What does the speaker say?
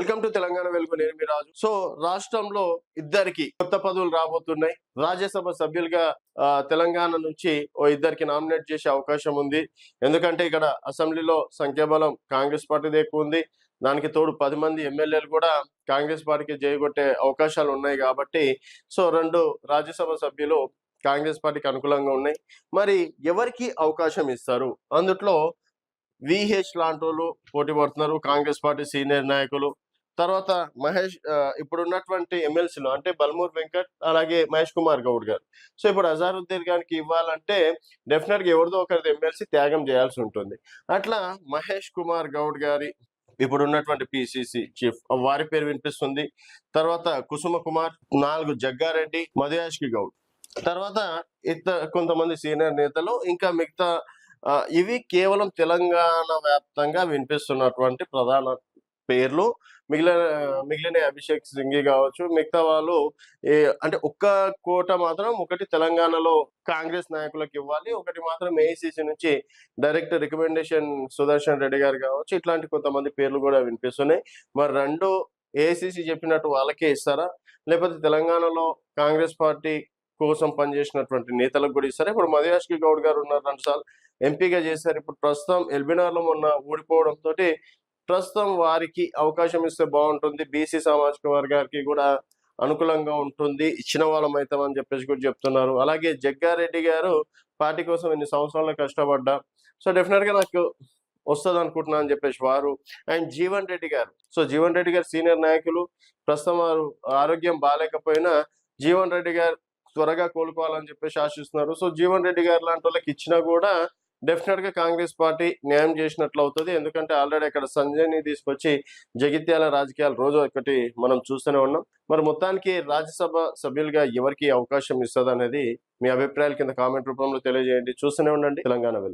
Welcome to Telangana వెలుగు. నేను మీ రాజు. So రాష్ట్రంలో ఇద్దరికి కొత్త పదవులు రాబోతున్నాయి. రాజ్యసభ సభ్యులుగా తెలంగాణ నుంచి ఇద్దరికి నామినేట్ చేసే అవకాశం ఉంది. ఎందుకంటే ఇక్కడ అసెంబ్లీలో సంఖ్యాబలం కాంగ్రెస్ పార్టీది ఎక్కువ ఉంది. దానికి తోడు 10 మంది ఎమ్మెల్యేలు కూడా కాంగ్రెస్ పార్టీకి జయగొట్టే అవకాశాలు ఉన్నాయి కాబట్టి సో 2 రాజ్యసభ సభ్యులు కాంగ్రెస్ పార్టీకి అనుకూలంగా ఉన్నాయి. మరి ఎవరికి అవకాశం ఇస్తారు? అందుట్లో విహెచ్ లాంటి వాళ్ళు పోటీ పడుతున్నారు, కాంగ్రెస్ పార్టీ సీనియర్ నాయకులు. తర్వాత మహేష్ ఇప్పుడున్నటువంటి ఎమ్మెల్సీలు అంటే బల్మూర్ వెంకట్ అలాగే మహేష్ కుమార్ గౌడ్ గారు. సో ఇప్పుడు అజారుద్దీన్ గారికి ఇవ్వాలంటే డెఫినెట్ గా ఎవరిదో ఒకరిది ఎమ్మెల్సీ త్యాగం చేయాల్సి ఉంటుంది. అట్లా మహేష్ కుమార్ గౌడ్ గారి ఇప్పుడున్నటువంటి పిసిసి చీఫ్ వారి పేరు వినిపిస్తుంది. తర్వాత కుసుమ కుమార్, 4 జగ్గారెడ్డి, మధుయాష్కి గౌడ్, తర్వాత కొంతమంది సీనియర్ నేతలు, ఇంకా మిగతా ఇవి కేవలం తెలంగాణ వ్యాప్తంగా వినిపిస్తున్నటువంటి ప్రధాన పేర్లు. మిగిలిన అభిషేక్ సింఘి కావచ్చు, మిగతా వాళ్ళు అంటే ఒక్క కోట మాత్రం ఒకటి తెలంగాణలో కాంగ్రెస్ నాయకులకు ఇవ్వాలి, ఒకటి మాత్రం ఏఐసిసి నుంచి డైరెక్ట్ రికమెండేషన్ సుదర్శన్ రెడ్డి గారు కావచ్చు. ఇట్లాంటి కొంతమంది పేర్లు కూడా వినిపిస్తున్నాయి. మరి 2 ఏఐసిసి చెప్పినట్టు వాళ్ళకే ఇస్తారా, లేకపోతే తెలంగాణలో కాంగ్రెస్ పార్టీ కోసం పనిచేసినటువంటి నేతలకు కూడా ఇస్తారా? ఇప్పుడు మధుయాష్కి గౌడ్ గారు ఉన్నారు, 2 సార్లు ఎంపీగా చేశారు. ఇప్పుడు ప్రస్తుతం ఎల్బీనగర్లో మొన్న ఓడిపోవడంతో ప్రస్తుతం వారికి అవకాశం ఇస్తే బాగుంటుంది, బీసీ సామాజిక వర్గానికి కూడా అనుకూలంగా ఉంటుంది, ఇచ్చిన వాళ్ళం అవుతామని చెప్పేసి కూడా చెప్తున్నారు. అలాగే జగ్గారెడ్డి గారు పార్టీ కోసం ఎన్ని సంవత్సరాలు కష్టపడ్డా, సో డెఫినెట్ గా నాకు వస్తుంది అనుకుంటున్నా అని చెప్పేసి వారు. అండ్ జీవన్ రెడ్డి గారు, సో జీవన్ రెడ్డి గారు సీనియర్ నాయకులు. ప్రస్తుతం వారు ఆరోగ్యం బాగాలేకపోయినా జీవన్ రెడ్డి గారు త్వరగా కోలుకోవాలని చెప్పేసి ఆశిస్తున్నారు. సో జీవన్ రెడ్డి గారు లాంటి వాళ్ళకి ఇచ్చినా కూడా డెఫినెట్ గా కాంగ్రెస్ పార్టీ న్యాయం చేసినట్లు అవుతుంది. ఎందుకంటే ఆల్రెడీ అక్కడ సంజయ్ని తీసుకొచ్చి జగిత్యాల రాజకీయాలు రోజు ఒకటి మనం చూస్తూనే ఉన్నాం. మరి మొత్తానికి రాజ్యసభ సభ్యులుగా ఎవరికి అవకాశం ఇస్తుంది అనేది మీ అభిప్రాయాల కింద కామెంట్ రూపంలో తెలియజేయండి. చూస్తూనే ఉండండి తెలంగాణ వెలుగు.